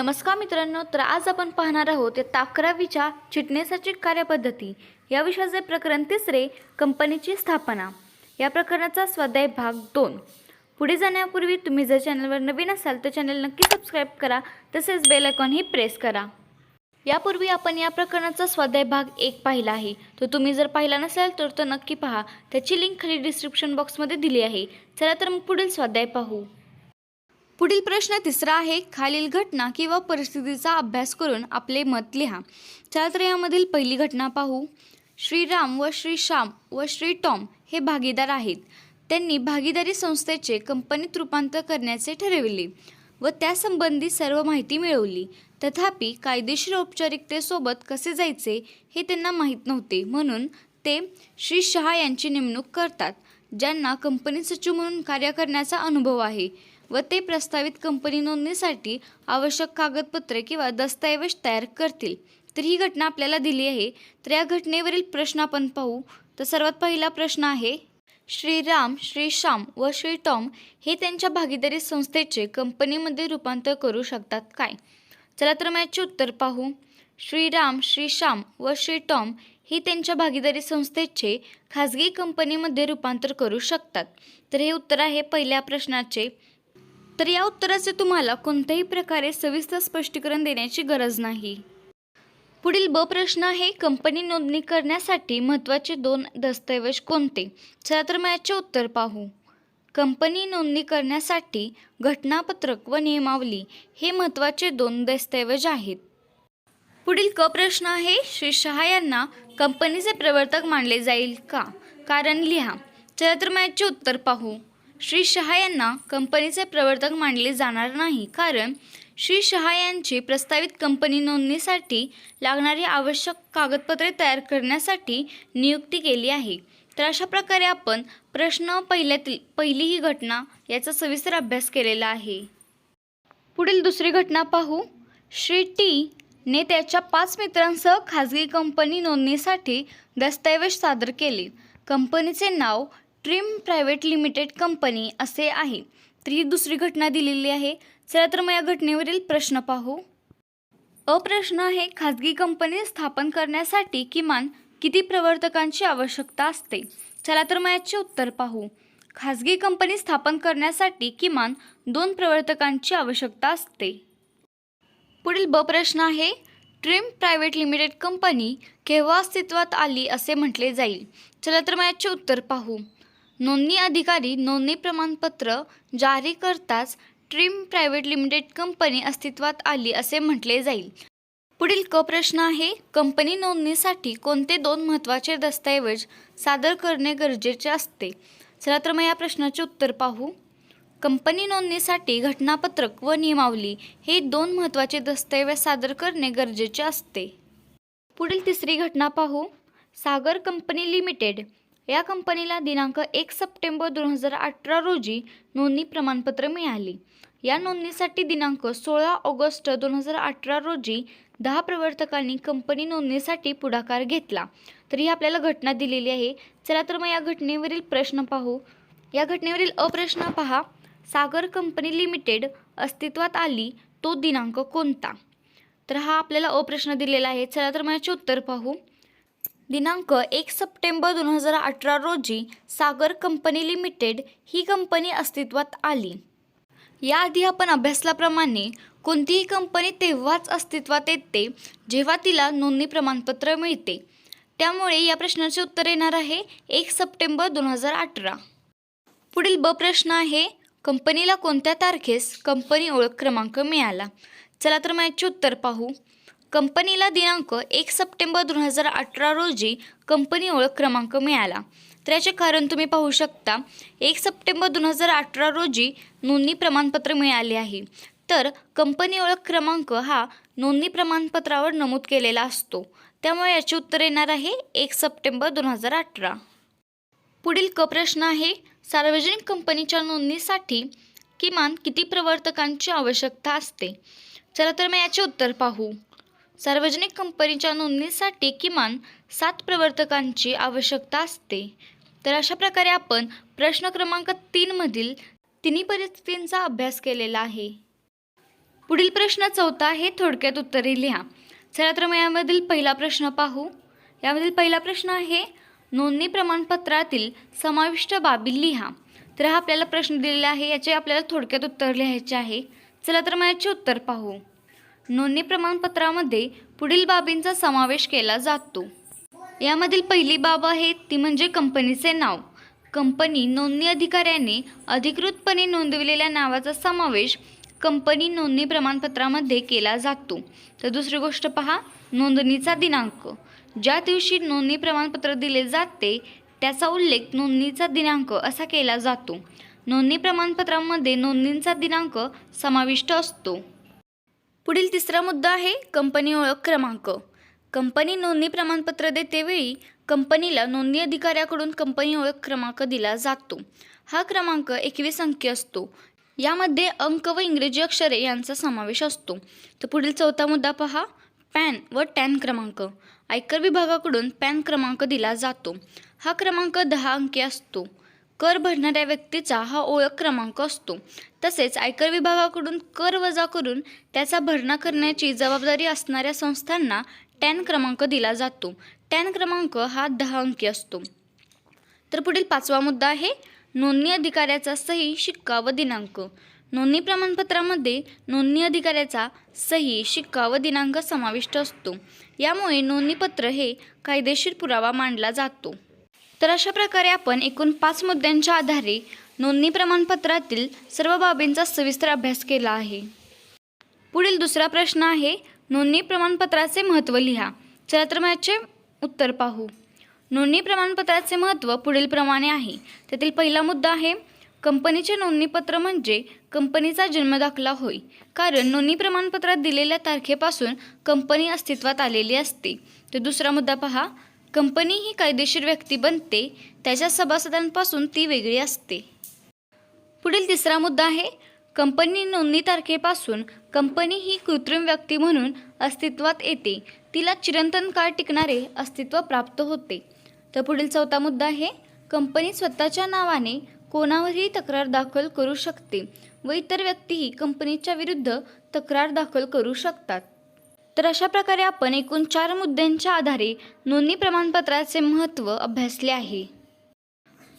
नमस्कार मित्रांनो, तर आज आपण पाहणार आहोत इयत्ता 11वीच्या चिटणीसाची कार्यपद्धती या विषयाचे प्रकरण 3 कंपनीची स्थापना या प्रकरणाचा स्वाध्याय भाग 2। पुढे जाण्यापूर्वी तुम्ही जर चॅनलवर नवीन असाल तर चॅनल नक्की सबस्क्राइब करा, तसेच बेल आयकॉन ही प्रेस करा। यापूर्वी आपण या प्रकरणाचा स्वाध्याय भाग 1 पाहिला आहे, तो तुम्ही जर पाहिला नसेल तर तो नक्की पहा, त्याची लिंक खाली डिस्क्रिप्शन बॉक्समध्ये दिली आहे। चला तर मग पुढील स्वाध्याय पाहू। पुढील प्रश्न 3 आहे, खालील घटना किंवा परिस्थितीचा अभ्यास करून आपले मत लिहा। चला तर यामधील पहिली घटना पाहू। श्रीराम व श्री श्याम व श्री टॉम हे भागीदार आहेत। त्यांनी भागीदारी संस्थेचे कंपनीत रूपांतर करण्याचे ठरविले व त्यासंबंधी सर्व माहिती मिळवली। तथापि कायदेशीर औपचारिकतेसोबत कसे जायचे हे त्यांना माहीत नव्हते, म्हणून ते श्री शहा यांची नेमणूक करतात, ज्यांना कंपनी सचिव म्हणून कार्य करण्याचा अनुभव आहे व ते प्रस्तावित कंपनी नोंदणीसाठी आवश्यक कागदपत्रे किंवा दस्तऐवज तयार करतील। तर ही घटना आपल्याला दिली आहे। तर या घटनेवरील प्रश्न आपण पाहू। तर सर्वात पहिला प्रश्न आहे, श्रीराम, श्री श्याम व श्री टॉम हे त्यांच्या भागीदारी संस्थेचे कंपनीमध्ये रूपांतर करू शकतात काय? चला तर याचे उत्तर पाहू। श्रीराम, श्री श्याम व श्री टॉम हे त्यांच्या भागीदारी संस्थेचे खाजगी कंपनीमध्ये रूपांतर करू शकतात। तर हे उत्तर आहे पहिल्या प्रश्नाचे। तर या उत्तराचे तुम्हाला कोणत्याही प्रकारे सविस्तर स्पष्टीकरण देण्याची गरज नाही। पुढील ब प्रश्न आहे, कंपनी नोंदणी करण्यासाठी महत्त्वाचे 2 दस्तऐवज कोणते? चला तर याचे उत्तर पाहू। कंपनी नोंदणी करण्यासाठी घटनापत्रक व नियमावली हे महत्त्वाचे 2 दस्तऐवज आहेत। पुढील क प्रश्न आहे, श्री शहा यांना कंपनीचे प्रवर्तक मानले जाईल का? कारण लिहा। चला तर याचे उत्तर पाहू। श्री शहा यांना कंपनीचे प्रवर्तक मानले जाणार नाही, कारण श्री शहा यांची प्रस्तावित कंपनी नोंदणीसाठी लागणारी आवश्यक कागदपत्रे तयार करण्यासाठी नियुक्ती केली आहे। तर अशा प्रकारे आपण प्रश्न पहिली ही घटना याचा सविस्तर अभ्यास केलेला आहे। पुढील दुसरी घटना पाहू। श्री टी ने त्याच्या 5 मित्रांसह खाजगी कंपनी नोंदणीसाठी दस्तऐवज सादर केले। कंपनीचे नाव ट्रिम प्रायव्हेट लिमिटेड कंपनी असे आहे। तर ही दुसरी घटना दिलेली आहे। चला तर या घटनेवरील प्रश्न पाहू। अ प्रश्न आहे, खाजगी कंपनी स्थापन करण्यासाठी किमान किती प्रवर्तकांची आवश्यकता असते? चला तर याचे उत्तर पाहू। खाजगी कंपनी स्थापन करण्यासाठी किमान 2 प्रवर्तकांची आवश्यकता असते। पुढील ब प्रश्न आहे, ट्रिम प्रायव्हेट लिमिटेड कंपनी केव्हा अस्तित्वात आली असे म्हटले जाईल? चला तर याचे उत्तर पाहू। नोंदणी अधिकारी नोंदणी प्रमाणपत्र जारी करताच ट्रिम प्रायव्हेट लिमिटेड कंपनी अस्तित्वात आली असे म्हटले जाईल। पुढील क प्रश्न आहे, कंपनी नोंदणीसाठी कोणते 2 महत्त्वाचे दस्तऐवज सादर करणे गरजेचे असते? चला तर या प्रश्नाचे उत्तर पाहू। कंपनी नोंदणीसाठी घटनापत्रक व नियमावली हे 2 महत्त्वाचे दस्तऐवज सादर करणे गरजेचे असते। पुढील तिसरी घटना पाहू। सागर कंपनी लिमिटेड या कंपनीला दिनांक 1 सप्टेंबर 2018 रोजी नोंदणी प्रमाणपत्र मिळाले। या नोंदणीसाठी दिनांक 16 ऑगस्ट 2018 रोजी 10 प्रवर्तकांनी कंपनी नोंदणीसाठी पुढाकार घेतला। तर ही आपल्याला घटना दिलेली आहे। चला तर या घटनेवरील प्रश्न पाहू। या घटनेवरील अ प्रश्न पहा, सागर कंपनी लिमिटेड अस्तित्वात आली तो दिनांक कोणता? तर हा आपल्याला अ प्रश्न दिलेला आहे। चला तर याचे उत्तर पाहू। दिनांक 1 सप्टेंबर 2018 रोजी सागर कंपनी लिमिटेड ही कंपनी अस्तित्वात आली। याआधी आपण अभ्यासल्याप्रमाणे कोणतीही कंपनी तेव्हाच अस्तित्वात येते जेव्हा तिला नोंदणी प्रमाणपत्र मिळते, त्यामुळे या प्रश्नाचे उत्तर येणार आहे 1 सप्टेंबर 2018। पुढील ब प्रश्न आहे, कंपनीला कोणत्या तारखेस कंपनी ओळख क्रमांक मिळाला? चला तर याचे उत्तर पाहू। कंपनीला दिनांक 1 सप्टेंबर 2018 रोजी कंपनी ओळख क्रमांक मिळाला। तर याचे कारण तुम्ही पाहू शकता। 1 सप्टेंबर 2018 रोजी नोंदणी प्रमाणपत्र मिळाले आहे, तर कंपनी ओळख क्रमांक हा नोंदणी प्रमाणपत्रावर नमूद केलेला असतो, त्यामुळे याचे उत्तर येणार आहे 1 सप्टेंबर 2018। पुढील क प्रश्न आहे, सार्वजनिक कंपनीच्या नोंदणीसाठी किमान किती प्रवर्तकांची आवश्यकता असते? चला तर याचे उत्तर पाहू। सार्वजनिक कंपनीच्या नोंदणीसाठी किमान 7 प्रवर्तकांची आवश्यकता असते। तर अशा प्रकारे आपण प्रश्न क्रमांक 3 मधील तिन्ही परिस्थितींचा अभ्यास केलेला आहे। पुढील प्रश्न 4 आहे, थोडक्यात उत्तरे लिहा. चला तर मग यामधील पहिला प्रश्न पाहू. यामधील पहिला प्रश्न आहे, नोंदणी प्रमाणपत्रातील समाविष्ट बाबी लिहा. तर हा आपल्याला प्रश्न दिलेला आहे, याचे आपल्याला थोडक्यात उत्तर लिहायचे आहे. चला तर मग याचे उत्तर पाहू. नोंदणी प्रमाणपत्रामध्ये पुढील बाबींचा समावेश केला जातो. यामधील पहिली बाब आहे ती म्हणजे कंपनीचे नाव. कंपनी नोंदणी अधिकाऱ्याने अधिकृतपणे नोंदविलेल्या नावाचा समावेश कंपनी नोंदणी प्रमाणपत्रामध्ये केला जातो. तर दुसरी गोष्ट पहा, नोंदणीचा दिनांक. ज्या दिवशी नोंदणी प्रमाणपत्र दिले जाते त्याचा उल्लेख नोंदणीचा दिनांक असा केला जातो. नोंदणी प्रमाणपत्रामध्ये नोंदणीचा दिनांक समाविष्ट असतो. पुढील तिसरा मुद्दा आहे, कंपनी ओळख क्रमांक. कंपनी नोंदणी प्रमाणपत्र देतेवेळी कंपनीला नोंदणी अधिकाऱ्याकडून कंपनी ओळख क्रमांक दिला जातो. हा क्रमांक 21 अंकी असतो. यामध्ये अंक व इंग्रजी अक्षरे यांचा समावेश असतो. तर पुढील 4था मुद्दा पहा, पॅन व टॅन क्रमांक. आयकर विभागाकडून पॅन क्रमांक दिला जातो. हा क्रमांक 10 अंकी असतो. कर भरणाऱ्या व्यक्तीचा हा ओळख क्रमांक असतो. तसेच आयकर विभागाकडून कर वजा करून त्याचा भरणा करण्याची जबाबदारी असणाऱ्या संस्थांना टॅन क्रमांक दिला जातो. टॅन क्रमांक हा 10 अंकी असतो. तर पुढील 5वा मुद्दा आहे, नोंदणी अधिकाऱ्याचा सही, शिक्का व दिनांक. नोंदणी प्रमाणपत्रामध्ये नोंदणी अधिकाऱ्याचा सही, शिक्का व दिनांक समाविष्ट असतो. यामुळे नोंदणीपत्र हे कायदेशीर पुरावा मानला जातो. तर अशा प्रकारे आपण एकूण 5 मुद्द्यांच्या आधारे नोंदणी प्रमाणपत्रातील सर्व बाबींचा सविस्तर अभ्यास केला आहे. पुढील दुसरा प्रश्न आहे, नोंदणी प्रमाणपत्राचे महत्त्व लिहा. चला तर मग याचे उत्तर पाहू. नोंदणी प्रमाणपत्राचे महत्त्व पुढील प्रमाणे आहे. त्यातील पहिला मुद्दा आहे, कंपनीचे नोंदणीपत्र म्हणजे कंपनीचा जन्मदाखला होय. कारण नोंदणी प्रमाणपत्रात दिलेल्या तारखेपासून कंपनी अस्तित्वात आलेली असते. तर दुसरा मुद्दा पहा, कंपनी ही कायदेशीर व्यक्ती बनते, त्याच्या सभासदांपासून ती वेगळी असते. पुढील तिसरा मुद्दा आहे, कंपनी नोंदणी तारखेपासून कंपनी ही कृत्रिम व्यक्ती म्हणून अस्तित्वात येते, तिला चिरंतन काळ टिकणारे अस्तित्व प्राप्त होते. तर पुढील 4था मुद्दा आहे, कंपनी स्वतःच्या नावाने कोणावरही तक्रार दाखल करू शकते व इतर व्यक्तीही कंपनीच्या विरुद्ध तक्रार दाखल करू शकतात. तर अशा प्रकारे आपण एकूण 4 मुद्द्यांच्या आधारे नोंदणी प्रमाणपत्राचे महत्त्व अभ्यासले आहे.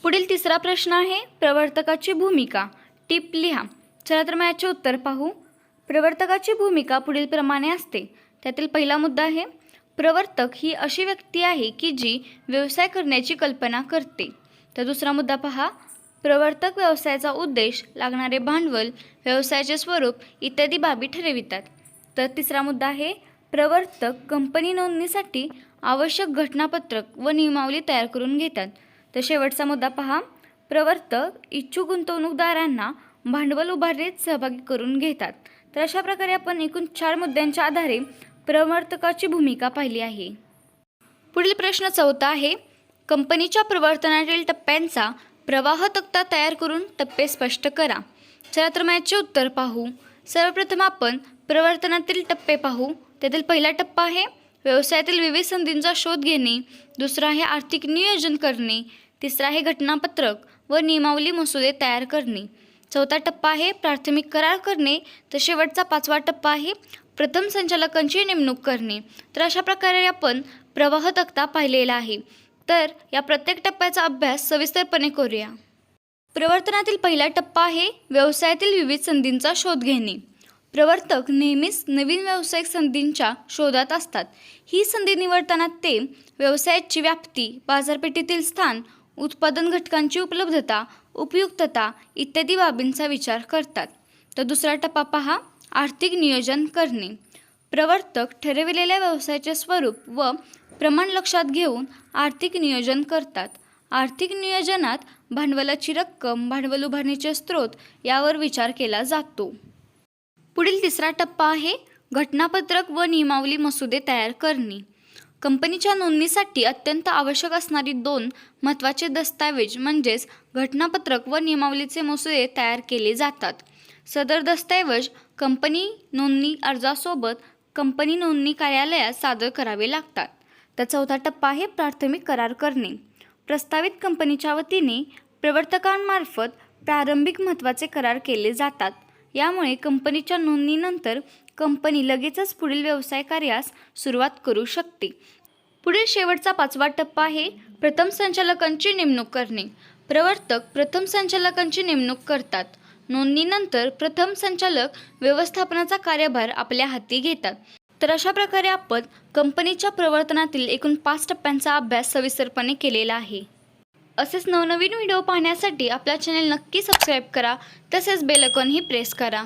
पुढील तिसरा प्रश्न आहे, प्रवर्तकाची भूमिका. टिप लिहा. चला तर मग याचे उत्तर पाहू. प्रवर्तकाची भूमिका पुढील प्रमाणे असते. त्यातील पहिला मुद्दा आहे, प्रवर्तक ही अशी व्यक्ती आहे की जी व्यवसाय करण्याची कल्पना करते. तर दुसरा मुद्दा पहा, प्रवर्तक व्यवसायाचा उद्देश, लागणारे भांडवल, व्यवसायाचे स्वरूप इत्यादी बाबी ठरवितात. तर तिसरा मुद्दा आहे, प्रवर्तक कंपनी नोंदणीसाठी आवश्यक घटनापत्रक व नियमावली तयार करून घेतात. तर शेवटचा मुद्दा पहा, प्रवर्तक इच्छुक गुंतवणूकदारांना भांडवल उभारणीत सहभागी करून घेतात. तर अशा प्रकारे आपण एकूण 4 मुद्द्यांच्या आधारे प्रवर्तकाची भूमिका पाहिली आहे. पुढील प्रश्न 4था आहे, कंपनीच्या प्रवर्तनातील टप्प्यांचा प्रवाह तक्ता तयार करून टप्पे स्पष्ट करा. चला तर मग याचे उत्तर पाहू. सर्वप्रथम आपण प्रवर्तनातील टप्पे पाहू. त्यातील पहिला टप्पा आहे, व्यवसायातील विविध संधींचा शोध घेणे. दुसरा आहे, आर्थिक नियोजन करणे. तिसरा आहे, घटनापत्रक व नियमावली मसुदे तयार करणे. 4था टप्पा आहे, प्राथमिक करार करणे. तर शेवटचा 5वा टप्पा आहे, प्रथम संचालकांची नेमणूक करणे. तर अशा प्रकारे आपण प्रवाह तक्ता पाहिलेला आहे. तर या प्रत्येक टप्प्याचा अभ्यास सविस्तरपणे करूया. प्रवर्तनातील पहिला टप्पा आहे, व्यवसायातील विविध संधींचा शोध घेणे. प्रवर्तक नेहमीच नवीन व्यावसायिक संधींच्या शोधात असतात. ही संधी निवडताना ते व्यवसायाची व्याप्ती, बाजारपेठेतील स्थान, उत्पादन घटकांची उपलब्धता, उपयुक्तता इत्यादी बाबींचा विचार करतात. तर दुसरा टप्पा पहा, आर्थिक नियोजन करणे. प्रवर्तक ठरविलेल्या व्यवसायाचे स्वरूप व प्रमाण लक्षात घेऊन आर्थिक नियोजन करतात. आर्थिक नियोजनात भांडवलाची रक्कम, भांडवल उभारणीचे स्रोत यावर विचार केला जातो. पुढील तिसरा टप्पा आहे, घटनापत्रक व नियमावली मसुदे तयार करणे. कंपनीच्या नोंदणीसाठी अत्यंत आवश्यक असणारी 2 महत्त्वाचे दस्तऐवज म्हणजेच घटनापत्रक व नियमावलीचे मसुदे तयार केले जातात. सदर दस्तऐवज कंपनी नोंदणी अर्जासोबत कंपनी नोंदणी कार्यालयात सादर करावे लागतात. तर 4था टप्पा आहे, प्राथमिक करार करणे. प्रस्तावित कंपनीच्या वतीने प्रवर्तकांमार्फत प्रारंभिक महत्त्वाचे करार केले जातात. यामुळे कंपनीच्या नोंदणीनंतर कंपनी लगेचच पुढील व्यवसाय कार्यास सुरुवात करू शकते. पुढील शेवटचा 5वा टप्पा आहे प्रथम संचालकांची नेमणूक करणे. प्रवर्तक प्रथम संचालकांची नेमणूक करतात. नोंदणीनंतर प्रथम संचालक व्यवस्थापनाचा कार्यभार आपल्या हाती घेतात. तर अशा प्रकारे आपण कंपनीच्या प्रवर्तनातील एकूण 5 टप्प्यांचा अभ्यास सविस्तरपणे केलेला आहे. असेच नवनवीन व्हिडिओ पाहण्यासाठी आपला चॅनल नक्की सबस्क्राईब करा, तसेच बेल आयकॉनही प्रेस करा.